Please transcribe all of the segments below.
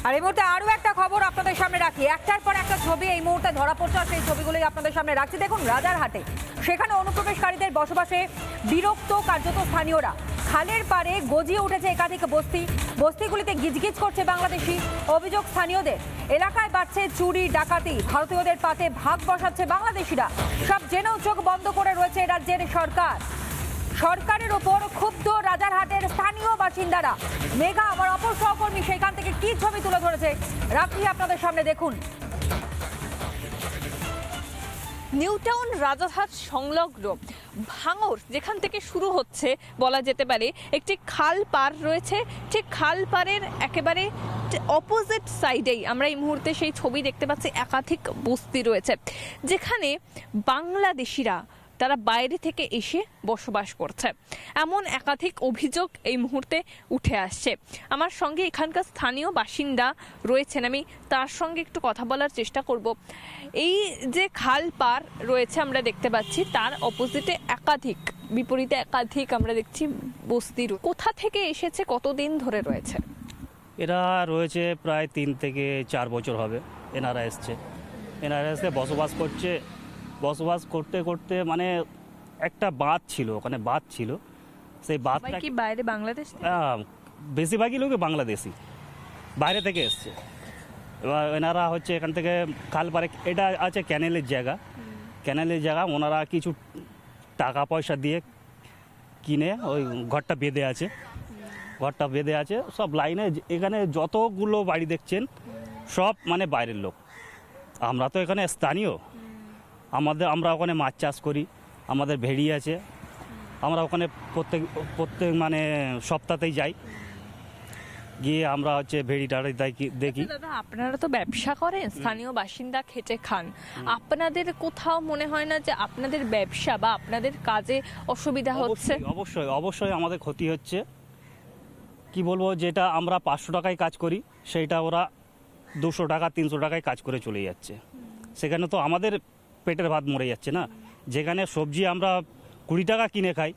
আর এই মুহূর্তে আরো একটা খবর আপনাদের সামনে রাখি। একটার পর একটা ছবি এই মুহূর্তে ধরা পড়ছে, সেই ছবিগুলোই আপনাদের সামনে রাখছি। দেখুন, রাজারহাটে সেখানে অনুপ্রবেশকারীদের বসবাসে বিরক্ত কার্যত স্থানীয়রা। খালের পাড়ে গজিয়ে উঠেছে একাধিক বস্তিগুলিতে গিজগিজ করছে বাংলাদেশি। অভিযোগ স্থানীয়দের, এলাকায় বাড়ছে চুরি ডাকাতি, ভারতীয়দের পাতে ভাগ বসাচ্ছে বাংলাদেশিরা। সব জেনেও চোখ বন্ধ করে রয়েছে রাজ্যের সরকার। সরকারের ওপর ক্ষুব্ধ রাজারহাটের স্থানীয় বাসিন্দারা। মেঘা, আমার অপর সহকর্মী, সেখান থেকে কি ছবি তুলে ধরেছে রাখি আপনাদের সামনে, দেখুন। নিউটাউন রাজারহাট সংলগ্ন ভাঙর যেখান থেকে শুরু হচ্ছে বলা যেতে পারে, একটি খাল পার রয়েছে। ঠিক খাল পারের একেবারে অপোজিট সাইডেই আমরা এই মুহূর্তে সেই ছবি দেখতে পাচ্ছি। একাধিক বস্তি রয়েছে যেখানে বাংলাদেশিরা তারা বাইরে থেকে এসে বসবাস করছে, এমন একাধিক অভিযোগ এই মুহূর্তে উঠে আসছে। আমার সঙ্গে এখানকার স্থানীয় বাসিন্দা রয়েছেন, আমি তার সঙ্গে একটু কথা বলার চেষ্টা করব। এই যে খাল পার রয়েছে আমরা দেখতে পাচ্ছি, তার অপোজিটে বিপরীতে একাধিক আমরা দেখছি বস্তি। কোথা থেকে এসেছে, কতদিন ধরে রয়েছে? এরা রয়েছে প্রায় 3 থেকে 4 বছর হবে। এনারা এসছে বসবাস করতে করতে মানে একটা বাঁধ ছিল, ওখানে বাঁধ ছিল। সেই বাঁধটা কি বাইরে বাংলাদেশ, বেশিরভাগই লোক বাংলাদেশি বাইরে থেকে এসছে। এবার এনারা হচ্ছে এখান থেকে খাল পারে, এটা আছে ক্যানেলের জায়গা, ওনারা কিছু টাকা পয়সা দিয়ে কিনে ওই ঘরটা বেঁধে আছে। সব লাইনে এখানে যতগুলো বাড়ি দেখছেন সব মানে বাইরের লোক। আমরা তো এখানে স্থানীয়, আমরা ওখানে মাছ চাষ করি, আমাদের ভেড়ি আছে, আমরা ওখানে প্রত্যেক মানে সপ্তাহতেই যাই, গিয়ে আমরা হচ্ছে ভেড়ি টাড়ি দেখি। দাদা, আপনারা তো ব্যবসা করেন, স্থানীয় বাসিন্দা, খেটে খান, আপনাদের কোথাও মনে হয় না যে আপনাদের ব্যবসা বা আপনাদের কাজে অসুবিধা হচ্ছে? অবশ্যই আমাদের ক্ষতি হচ্ছে। কি বলবো, যেটা আমরা 500 টাকায় কাজ করি সেইটা ওরা 200 টাকা 300 টাকায় কাজ করে চলে যাচ্ছে। সেখানে তো আমাদের পেটের ভাত মরে যাচ্ছে না। যেখানে সবজি আমরা 20 টাকা কিনে খাই,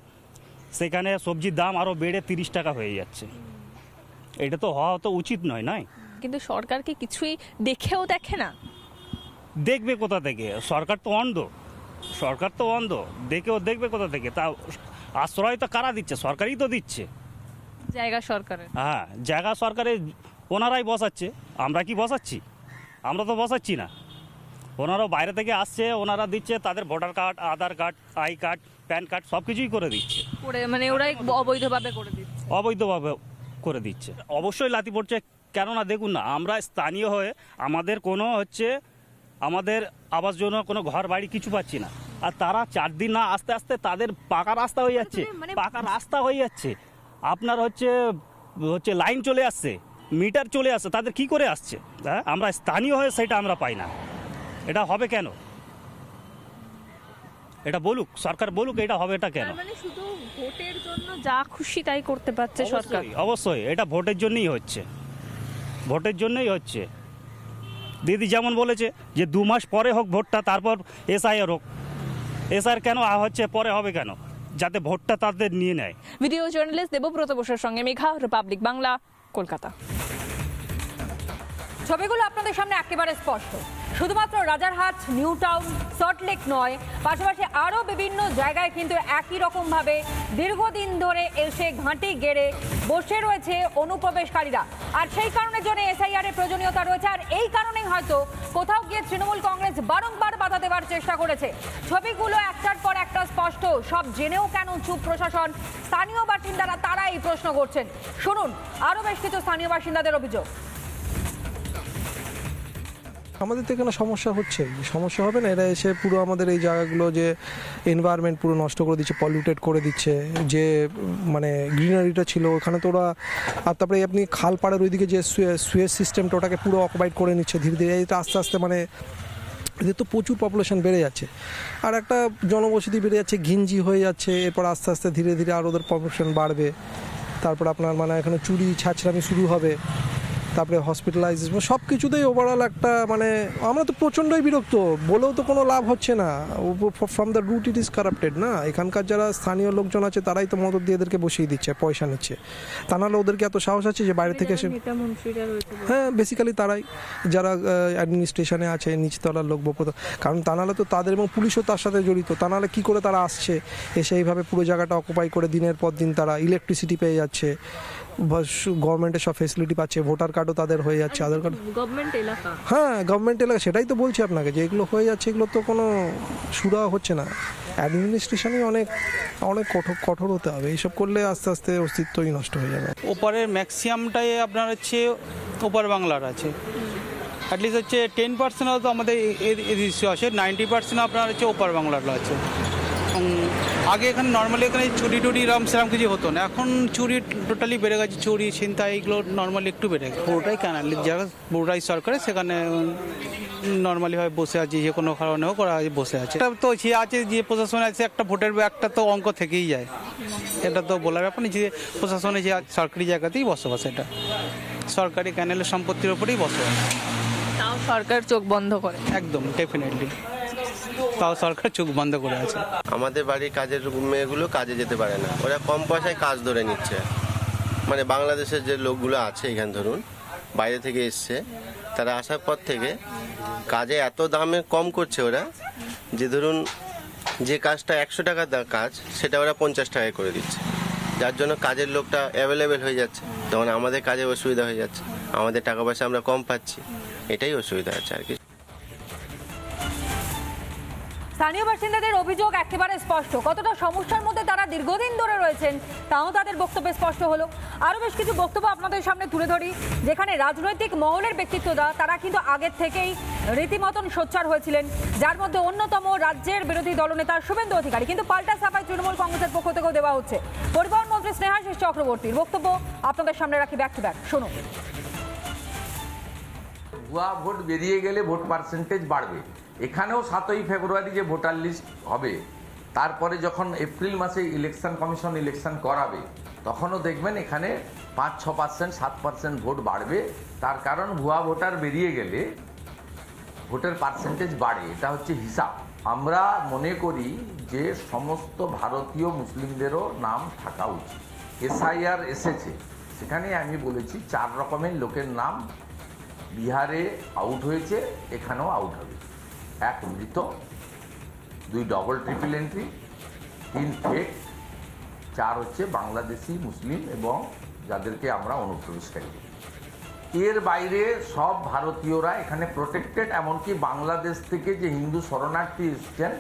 সেখানে সবজির দাম আরও বেড়ে 30 টাকা হয়ে যাচ্ছে। এটা তো হওয়া তো উচিত নয়। কিন্তু সরকার কি কিছুই দেখে না? দেখবে কোথা থেকে? সরকার তো অন্ধ, দেখবে কোথা থেকে? তা আশ্রয় তো কারা দিচ্ছে? সরকারই তো দিচ্ছে। জায়গা সরকারের, হ্যাঁ, জায়গা সরকারের, ওনারাই বসাচ্ছে। আমরা কি বসাচ্ছি? আমরা তো বসাচ্ছি না। ওনারাও বাইরে থেকে আসছে, ওনারা দিচ্ছে, তাদের voter card, Aadhaar card, I card, pan card সব কিছুই করে দিচ্ছে। মানে ওরাই অবৈধভাবে করে দিচ্ছে। অবশ্যই লাথি পড়ছে। কেননা দেখুন না, আমরা স্থানীয় হয়ে আমাদের কোনো আমাদের আবাস জন্য কোনো ঘর বাড়ি কিছু পাচ্ছি না। আর তারা 4 দিন না আস্তে আস্তে তাদের পাকা রাস্তা হয়ে যাচ্ছে। আপনার হচ্ছে লাইন চলে আসছে, মিটার চলে আসছে, তাদের কি করে আসছে? হ্যাঁ, আমরা স্থানীয় হয়ে সেটা আমরা পাই না। এটা হবে কেন? এটা বলুক, সরকার বলুক এটা হবে এটা কেন? মানে শুধু ভোটের জন্য যা খুশি তাই করতে পারছে সরকার? অবশ্যই এটা ভোটের জন্যই হচ্ছে। দিদি যেমন বলেছে যে 2 মাস পরে হোক ভোটটা, তারপর এসআইআর হোক। এসআইআর কেন হচ্ছে পরে হবে কেন? যাতে ভোটটা তাদের নিয়ে নেয়। ভিডিও জার্নালিস্ট দেবব্রত বসুর সঙ্গে মেঘা, রিপাবলিক বাংলা, কলকাতা। ছবিগুলো আপনাদের সামনে একেবারে স্পষ্ট। শুধুমাত্র রাজারহাট, নিউটাউন, সল্টলেক নয়, পাশাপাশি আরও বিভিন্ন জায়গায় কিন্তু একই রকমভাবে দীর্ঘদিন ধরে এসে ঘাঁটি গেড়ে বসে রয়েছে অনুপ্রবেশকারীরা। আর সেই কারণের জন্য এসআইআর এর প্রয়োজনীয়তা রয়েছে। আর এই কারণেই হয়তো কোথাও গিয়ে তৃণমূল কংগ্রেস বারংবার বাধা দেওয়ার চেষ্টা করেছে। ছবিগুলো একটার পর একটা স্পষ্ট। সব জেনেও কেন চুপ প্রশাসন? স্থানীয় বাসিন্দারা তারা এই প্রশ্ন করছেন। শুনুন আরও বেশ কিছু স্থানীয় বাসিন্দাদের অভিযোগ। আমাদের তো এখানে সমস্যা হবে না। এরা এসে পুরো আমাদের এই জায়গাগুলো যে এনভায়রনমেন্ট পুরো নষ্ট করে দিচ্ছে, পলিউটেড করে দিচ্ছে। যে মানে গ্রিনারিটা ছিল ওখানে তো ওরা, আর তারপরে আপনি খাল পাড়ের ওইদিকে যে সুয়েজ সিস্টেমটা ওটাকে পুরো অকুপাইড করে নিচ্ছে ধীরে ধীরে। এটা আস্তে আস্তে মানে এদের তো প্রচুর পপুলেশন বেড়ে যাচ্ছে, আর একটা জনবসতি বেড়ে যাচ্ছে, ঘিঞ্জি হয়ে যাচ্ছে। এরপর আস্তে আস্তে ধীরে আর ওদের পপুলেশন বাড়বে। তারপর আপনার মানে এখানে চুরি ছাঁচড়ামি শুরু হবে। তারপরে হসপিটালাইজেশন সব কিছুতেই ওভারঅল একটা মানে আমরা তো প্রচণ্ডই বিরক্ত, বলেও তো কোনো লাভ হচ্ছে না। From the root it is corrupted না। এখানকার যারা স্থানীয় লোকজন আছে তারাই তো মদত দিয়ে এদেরকে বসিয়ে দিচ্ছে, পয়সা নিচ্ছে। তা নাহলে ওদেরকে এত সাহস আছে যে বাইরে থেকে এসে, হ্যাঁ বেসিক্যালি তারাই যারা অ্যাডমিনিস্ট্রেশনে আছে, নিচতলার লোক বকত, কারণ তা নাহলে তো তাদের, এবং পুলিশও তার সাথে জড়িত, তা নাহলে কী করে তারা আসছে, এসে এইভাবে পুরো জায়গাটা অকুপাই করে দিনের পর দিন তারা ইলেকট্রিসিটি পেয়ে যাচ্ছে, গভর্নমেন্টের সব ফেসিলিটি পাচ্ছে, ভোটার কার্ডও তাদের হয়ে যাচ্ছে, আধার কার্ড গভর্নমেন্ট এলাকা, হ্যাঁ গভর্নমেন্ট এলাকা, সেটাই তো বলছি আপনাকে যে এগুলো হয়ে যাচ্ছে, এগুলো তো কোনো সুরা হচ্ছে না। অ্যাডমিনিস্ট্রেশনে অনেক অনেক কঠোর হতে হবে, এইসব করলে আস্তে আস্তে অস্তিত্বই নষ্ট হয়ে যাবে। ওপারের ম্যাক্সিমামটাই আপনার হচ্ছে ওপার বাংলার আছে, অ্যাটলিস্ট হচ্ছে 10% হয়তো আমাদের ইস্যু আছে, 90% আপনার হচ্ছে ওপার বাংলার আছে। আগে এখানে নর্মালি এখানে চুরি টুরি সেরকম কিছু হতো না, এখন চুরি টোটালি বেড়ে গেছে, চুরি ছিনতাই এগুলো নর্মালি একটু বেড়ে গেছে। পুরোটাই ক্যানালের জায়গা, পুরোটাই সরকারে, সেখানে নর্মালিভাবে বসে আছে, যে কোনো কারণে হোক ওরা বসে আছে। এটা তো যে আছে, যে প্রশাসনে আছে, একটা ভোটের একটা তো অঙ্ক থেকেই যায়, এটা তো বলার ব্যাপার না। যে প্রশাসনে যে সরকারি জায়গাতেই বসবাস, এটা সরকারি ক্যানেলের সম্পত্তির ওপরেই বসবাস। তাও সরকার চোখ বন্ধ করে, একদম ডেফিনেটলি, তাও সরকার চোখ বন্ধ করে আছে। আমাদের বাড়ির কাজের মেয়েগুলো কাজে যেতে পারে না, ওরা কম পয়সায় কাজ ধরে নিচ্ছে। মানে বাংলাদেশের যে লোকগুলো আছে এখানে, ধরুন বাইরে থেকে এসছে, তারা আসার পর থেকে কাজে এত দামে কম করছে ওরা, যে ধরুন যে কাজটা 100 টাকার কাজ, সেটা ওরা 50 টাকায় করে দিচ্ছে, যার জন্য কাজের লোকটা অ্যাভেলেবেল হয়ে যাচ্ছে, তখন আমাদের কাজে অসুবিধা হয়ে যাচ্ছে, আমাদের টাকা পয়সা আমরা কম পাচ্ছি, এটাই অসুবিধা আছে আর কি। স্থানীয় বাসিন্দাদের অভিযোগ একেবারে স্পষ্ট, কতটা সমস্যার মধ্যে তারা দীর্ঘদিন ধরে রয়েছেন তাও তাদের বক্তব্যে স্পষ্ট হলো। আরও বেশ কিছু বক্তব্য আপনাদের সামনে তুলে ধরি, যেখানে রাজনৈতিক মহলের ব্যক্তিত্বরা তারা কিন্তু আগের থেকেই রীতিমতন সোচ্চার হয়েছিলেন, যার মধ্যে অন্যতম রাজ্যের বিরোধী দলনেতা শুভেন্দু অধিকারী, কিন্তু পাল্টা সাফাই তৃণমূল কংগ্রেসের পক্ষ থেকেও দেওয়া হচ্ছে। পরিবহন মন্ত্রী স্নেহাশিস চক্রবর্তীর বক্তব্য আপনাদের সামনে রাখি ব্যাক টু ব্যাক, শুনুন। ভুয়া ভোট বেরিয়ে গেলে ভোট পার্সেন্টেজ বাড়বে। এখানেও 7ই ফেব্রুয়ারি যে ভোটার লিস্ট হবে, তারপরে যখন এপ্রিল মাসে ইলেকশন কমিশন ইলেকশন করাবে, তখনও দেখবেন এখানে 5-6%, 7% ভোট বাড়বে। তার কারণ ভুয়া ভোটার বেরিয়ে গেলে ভোটের পার্সেন্টেজ বাড়ে, এটা হচ্ছে হিসাব। আমরা মনে করি যে সমস্ত ভারতীয় মুসলিমদেরও নাম থাকা উচিত। SIR এসেছে, সেখানে আমি বলেছি 4 রকমের লোকের নাম বিহারে আউট হয়েছে, এখানেও আউট হবে। 1 মৃত, 2 ডবল ট্রিপল এন্ট্রি, 3 ফেক, 4 হচ্ছে বাংলাদেশি মুসলিম এবং যাদেরকে আমরা অনুপ্রবেশকারী। এর বাইরে সব ভারতীয়রা এখানে প্রোটেক্টেড, এমনকি বাংলাদেশ থেকে যে হিন্দু শরণার্থী এসছেন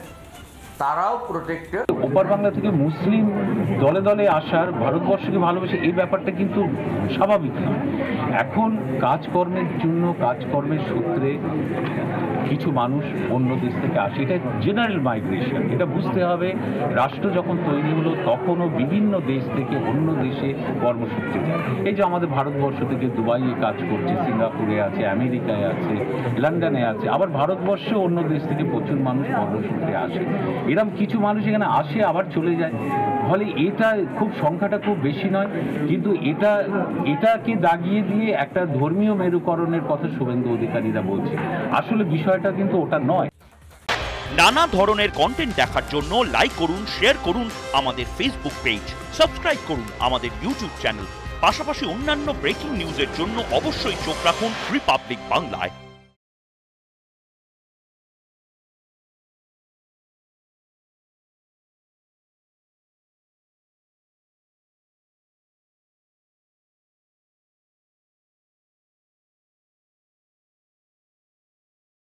তারাও প্রোটেক্টেড। ওপার বাংলা থেকে মুসলিম দলে দলে আসার, ভারতবর্ষকে ভালোবেসে, এই ব্যাপারটা কিন্তু স্বাভাবিক না। এখন কাজকর্মের জন্য, কাজকর্মের সূত্রে কিছু মানুষ অন্য দেশ থেকে আসে, এটা জেনারেল মাইগ্রেশন, এটা বুঝতে হবে। রাষ্ট্র যখন তৈরি হলো তখনও বিভিন্ন দেশ থেকে অন্য দেশে কর্মসূত্রে যায়। এই যে আমাদের ভারতবর্ষ থেকে দুবাইয়ে কাজ করছে, সিঙ্গাপুরে আছে, আমেরিকায় আছে, লন্ডনে আছে, আবার ভারতবর্ষে অন্য দেশ থেকে প্রচুর মানুষ কর্মসূত্রে আসে। এরকম কিছু মানুষ এখানে আসে আবার চলে যায়, ফলে এটা খুব সংখ্যাটা খুব বেশি নয়, কিন্তু এটাকে দাগিয়ে দিয়ে একটা ধর্মীয় মেরুকরণের কথা শুভেন্দু অধিকারীরা বলছে। আসলে বিষয়টা কিন্তু ওটা নয়। নানা ধরনের কন্টেন্ট দেখার জন্য লাইক করুন, শেয়ার করুন আমাদের ফেসবুক পেজ, সাবস্ক্রাইব করুন আমাদের ইউটিউব চ্যানেল। পাশাপাশি অন্যান্য ব্রেকিং নিউজের জন্য অবশ্যই চোখ রাখুন রিপাবলিক বাংলায়।